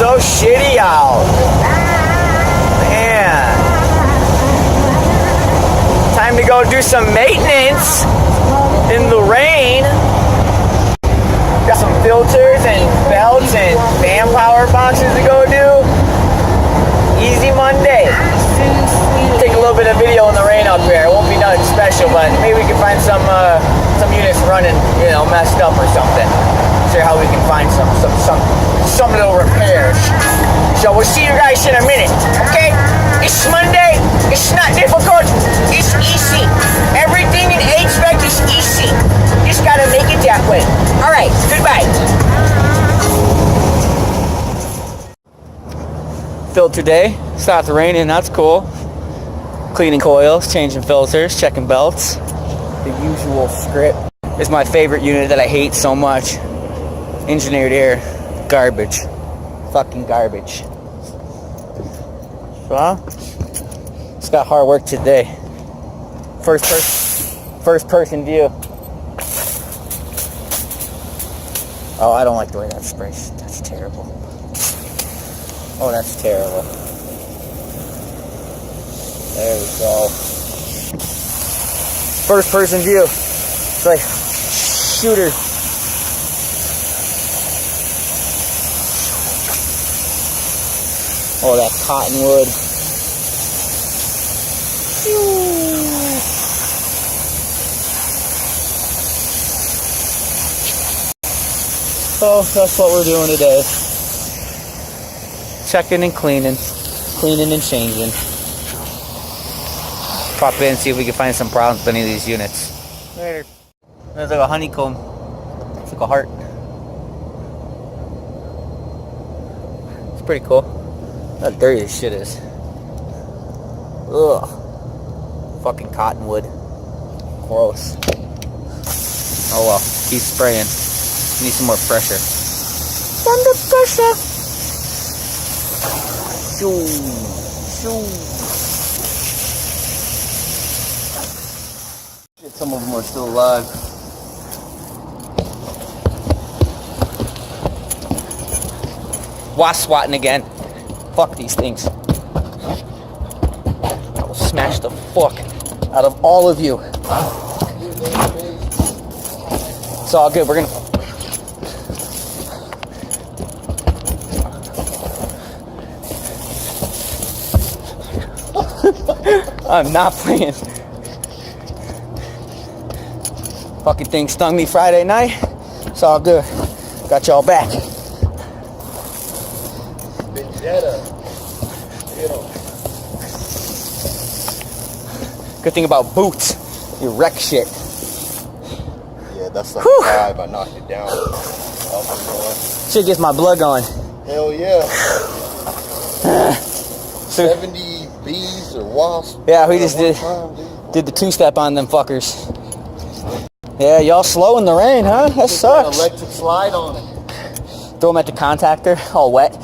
so shitty out. Man. Time to go do some maintenance in the rain. Got some filters and belts and fan power boxes to go do. Easy Monday. Take a little bit of video in the rain up here. It won't be nothing special, but maybe we can find some units running, you know, messed up or something. See how we can find some little repairs. So we'll see you guys in a minute, okay? It's Monday. It's not difficult. It's easy. Everything in HVAC is easy. Just gotta make it that way. All right. Goodbye. Filter day. Stopped raining. That's cool. Cleaning coils, changing filters, checking belts. The usual script. It's my favorite unit that I hate so much. Engineered air. Garbage. Fucking garbage. Well, it's got hard work today. First person view. Oh, I don't like the way that sprays. That's terrible. Oh, that's terrible. There we go. First person view. It's like shooter. Oh, that cottonwood. So that's what we're doing today. Checking and cleaning. Cleaning and changing. Pop in and see if we can find some problems with any of these units. Later. There's like a honeycomb. It's like a heart. It's pretty cool. How dirty this shit is. Ugh. Fucking cottonwood. Gross. Oh well. Keep spraying. Need some more pressure. Under pressure. Shoo. Shoo. Shit, some of them are still alive. Wasp swatting again. Fuck these things. I will smash the fuck out of all of you. It's all good. We're gonna. I'm not playing. Fucking thing stung me Friday night. It's all good. Got y'all back. Good thing about boots, you wreck shit. Yeah, that's like a vibe. I knocked it down. Shit gets my blood going. Hell yeah. 70 bees or wasps. Yeah, we just did the two-step on them fuckers. Yeah, y'all slow in the rain, huh? That sucks. Electric slide on it. Throw them at the contactor, all wet.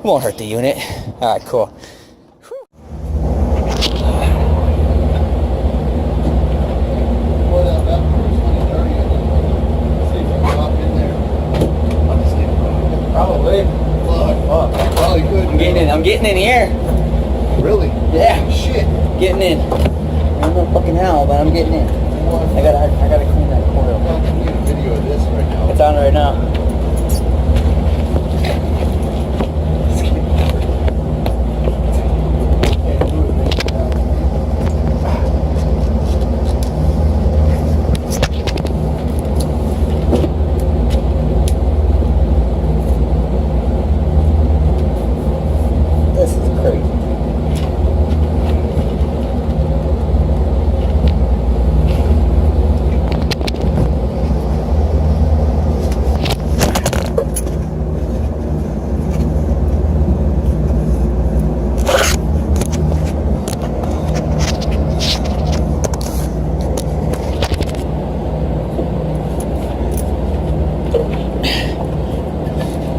Won't hurt the unit. All right, cool. Probably. Probably good. I'm getting in here. Really? Yeah. Shit. Getting in. I'm no fucking hell, but I'm getting in. I gotta clean that coil. I'm getting a video of this right now. It's on right now. This is crazy.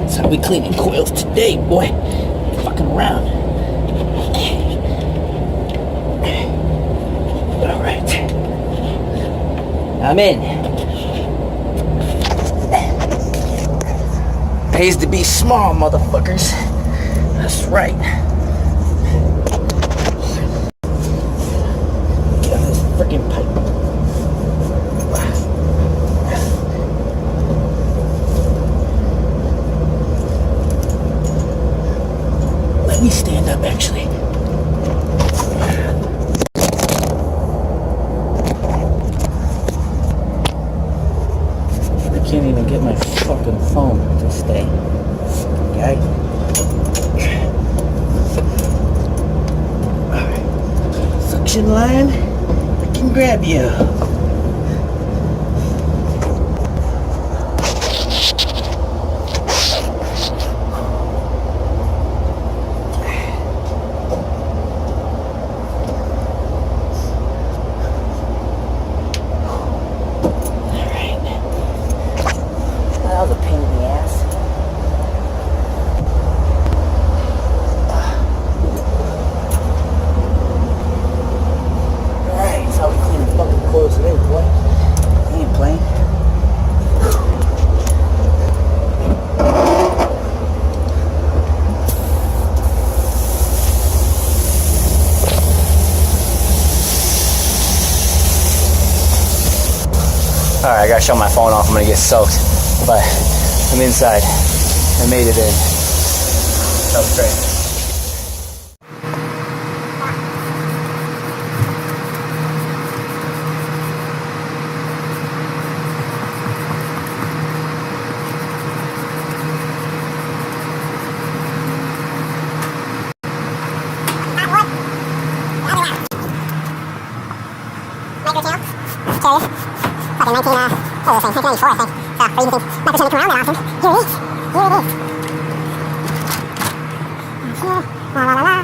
That's how we cleaning coils today, boy. Fucking around. All right. I'm in. pays to be small, motherfuckers. That's right. Get on this freaking pipe. Let me stand up, actually. I can't even get my fucking phone to stay. Okay? Alright. Suction line, I can grab you. That was a pain in the ass. Alright, that's how we clean the fucking coils today, boy. I ain't playing. Alright, I gotta shut my phone off. I'm gonna get soaked. But I'm inside. I made it in. That was great. Fucking 1994, I think. So, or you can think, microchannel come around that often. Here it is. Here it is. La la la la.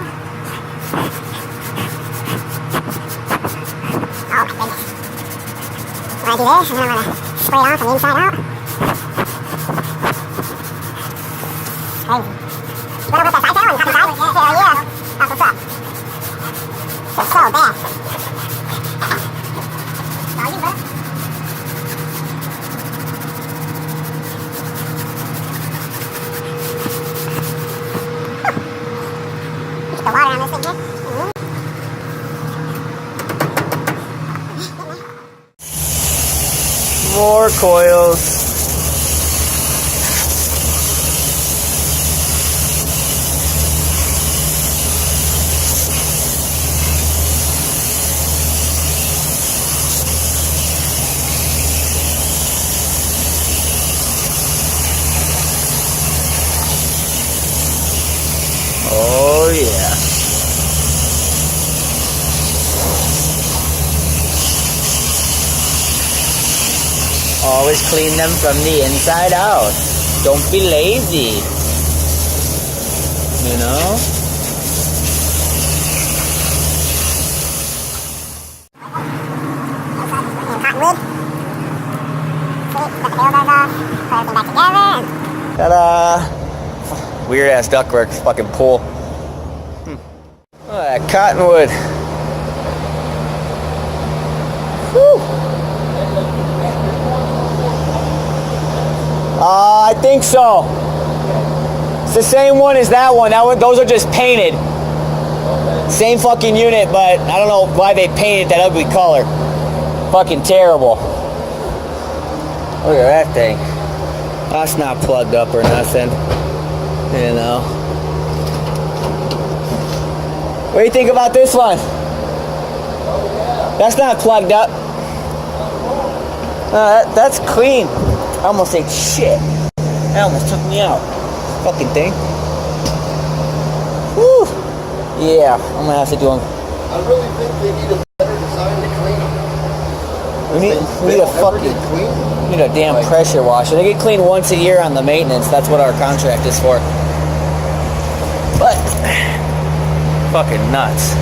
Oh my goodness. When I do this, and then I'm gonna spray it on from the inside out. Crazy. You wanna put that side panel on the top side? Hell yeah. That's what's up. It's so bad. All you, bud. The water on this thing here. More coils. Oh yeah. Always clean them from the inside out. Don't be lazy. You know? Cottonwood. Got the barrel doors off. Put everything back together. Ta-da! Weird ass ductwork fucking pool. Oh, that cottonwood. Whew. I think so. It's the same one as that one. Those are just painted. Same fucking unit, but I don't know why they painted that ugly color. Fucking terrible. Look at that thing. That's not plugged up or nothing. You know. What do you think about this one? That's not plugged up. That's clean. I almost ate shit. That almost took me out. Fucking thing. Woo! Yeah, I'm gonna have to do them. I really think they need a better design to clean them. We need a fucking, we need a damn pressure washer. They get cleaned once a year on the maintenance. That's what our contract is for. But, fucking nuts.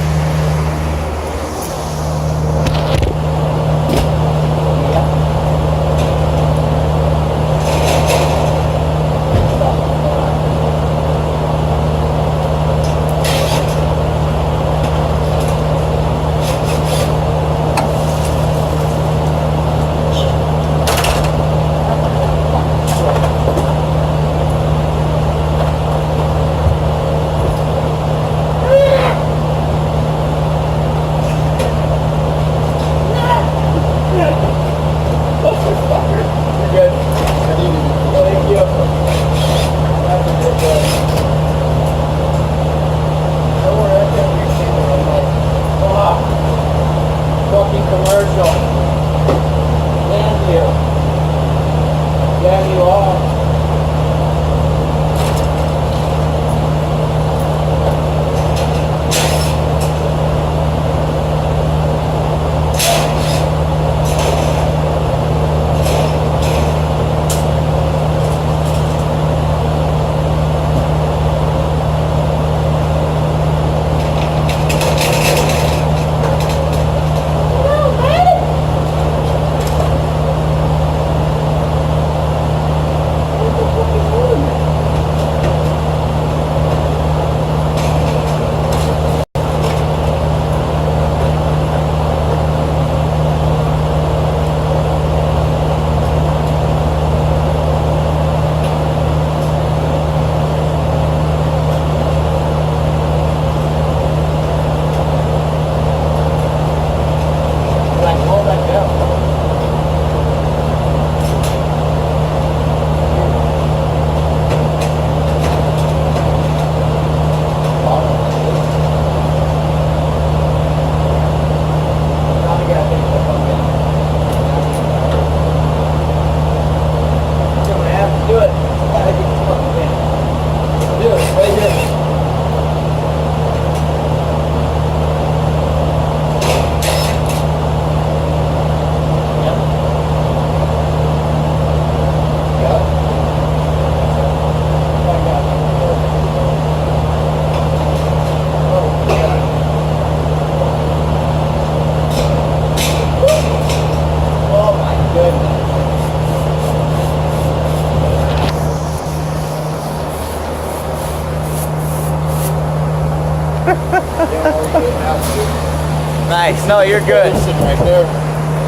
Nice. No, you're good. Right there.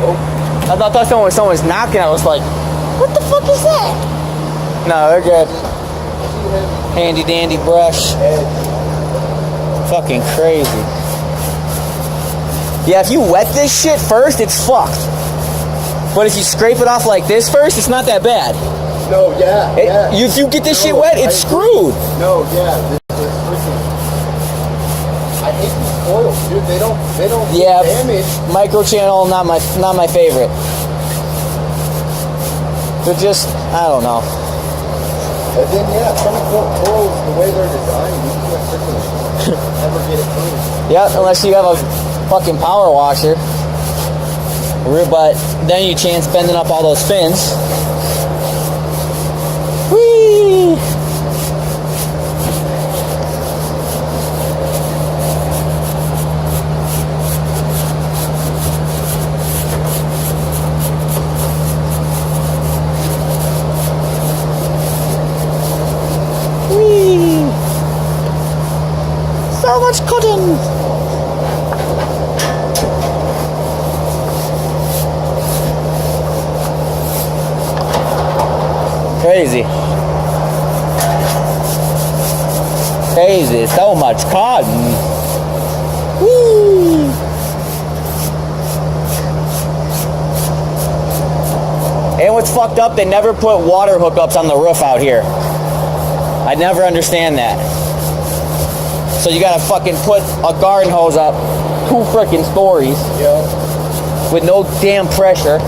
Oh, I thought someone was knocking. I was like, what the fuck is that? No, they're good. Handy dandy brush. Fucking crazy. Yeah, if you wet this shit first, it's fucked. But if you scrape it off like this first, it's not that bad. no, yeah. If you get this shit wet, it's screwed. No, yeah. This freaking. I hate these coils, dude. They don't Yeah, do damage. microchannel, not my favorite. They're just, I don't know. And then, yeah, some coils, the way they're designed, you can't freaking ever get it clean. Yeah, unless you have a fucking power washer. But then you chance bending up all those fins. Whee! Whee! So much cotton! Crazy. Crazy. So much cotton. Whee! And what's fucked up, they never put water hookups on the roof out here. I never understand that. So you gotta fucking put a garden hose up 2 frickin' stories. Yeah. With no damn pressure.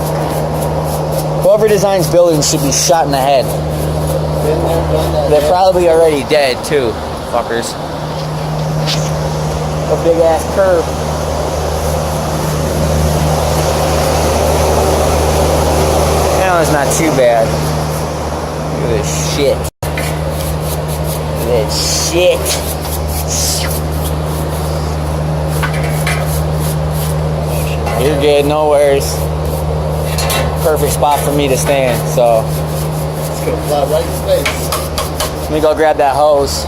Whoever designs buildings should be shot in the head. Been there, done that. They're probably already dead too, fuckers. A big ass curve. Now it's not too bad. Look at this shit. Look at this shit. You're good, no worries. Perfect spot for me to stand, so It's gonna fly right in space. let me go grab that hose.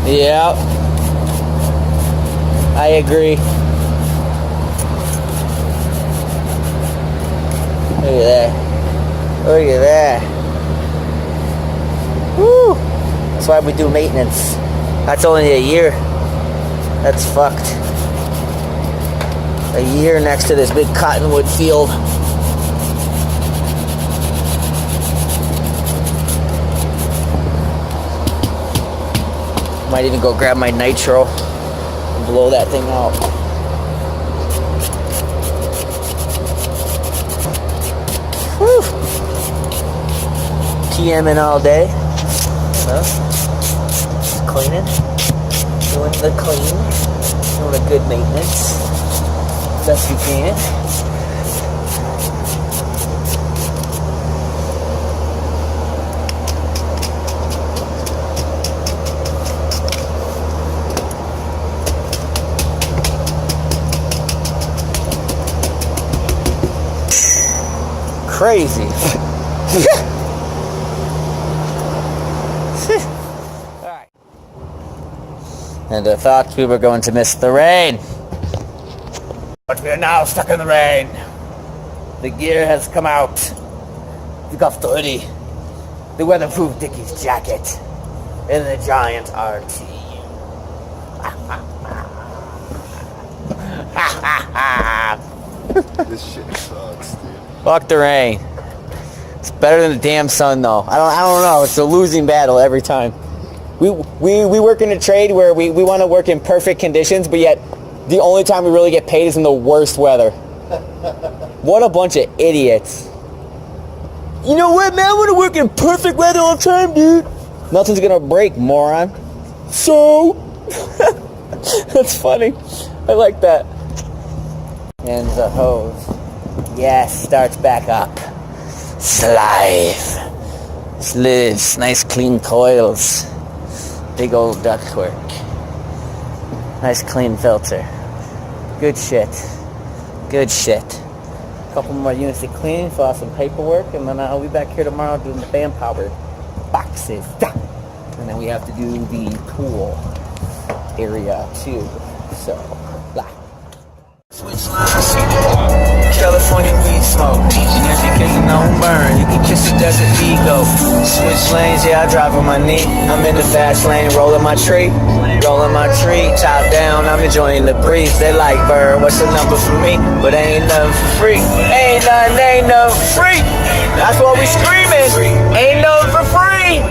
Yeah, I agree. Look at that. Look at that. Woo! That's why we do maintenance. That's only a year. That's fucked. A year next to this big cottonwood field. Might even go grab my nitro and blow that thing out. Whew. TMing all day. Well, just cleaning. Doing the clean. Doing a good maintenance. Best you can. Crazy. Alright. And I thought we were going to miss the rain. But we are now stuck in the rain. The gear has come out. Took off the hoodie, the weatherproof Dickies jacket, and the giant RT. This shit sucks, dude. Fuck the rain. It's better than the damn sun, though. I don't know. It's a losing battle every time. We work in a trade where we want to work in perfect conditions, but yet the only time we really get paid is in the worst weather. What a bunch of idiots. You know what, man? I want to work in perfect weather all the time, dude. Nothing's gonna break, moron. So? That's funny. I like that. And the hose. Yes, starts back up. Slive. Lives. Nice clean coils. Big old ductwork. Nice clean filter. Good shit. Good shit. A couple more units of cleaning, fill out some paperwork, and then I'll be back here tomorrow doing the band power boxes. And then we have to do the pool area too. So, blah. Switch lines, California weed smoke. And if you kiss it, don't burn. You can kiss it, that's an ego. Switch lanes, yeah, I drive on my knee. I'm in the fast lane, rolling my tree. Top down, I'm enjoying the breeze. They like, bird, what's the number for me? But ain't nothing for free. Ain't nothing for free. That's what we screaming. Ain't nothing for free.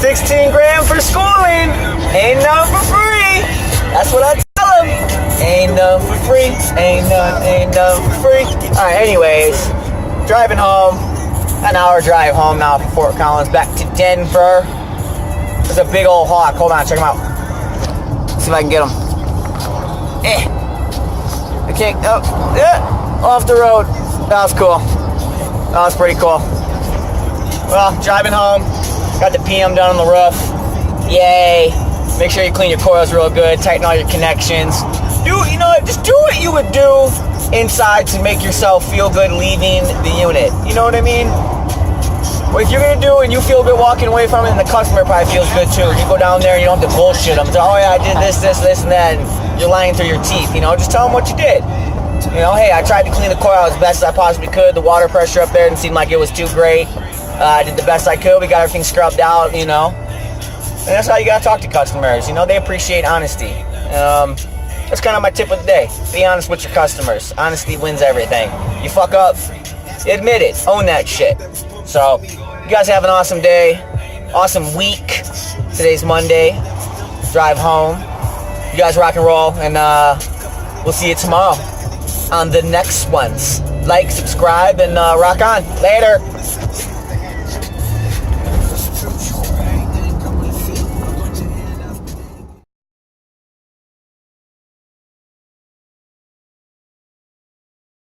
16 grand for schooling. Ain't nothing for free. That's what I tell them. Ain't nothing for free. Ain't nothing for free. Alright, anyways, driving home. An hour drive home now from Fort Collins back to Denver. There's a big old hawk. Hold on, check him out. See if I can get him. I can't. Oh, yeah. Off the road. That was cool. That was pretty cool. Well, driving home. Got the PM done on the roof. Yay. Make sure you clean your coils real good. Tighten all your connections. Just do what you would do inside to make yourself feel good leaving the unit. You know what I mean? What you're gonna do and you feel good walking away from it, and the customer probably feels good too. You go down there and you don't have to bullshit them. Oh yeah, I did this, and that, and you're lying through your teeth. Just tell them what you did. Hey, I tried to clean the coil as best as I possibly could. The water pressure up there didn't seem like it was too great. I did the best I could. We got everything scrubbed out. And that's how you gotta talk to customers. They appreciate honesty. That's kind of my tip of the day. Be honest with your customers. Honesty wins everything. You fuck up, admit it. Own that shit. So, you guys have an awesome day. Awesome week. Today's Monday. Drive home. You guys rock and roll. And we'll see you tomorrow on the next ones. Like, subscribe, and rock on. Later.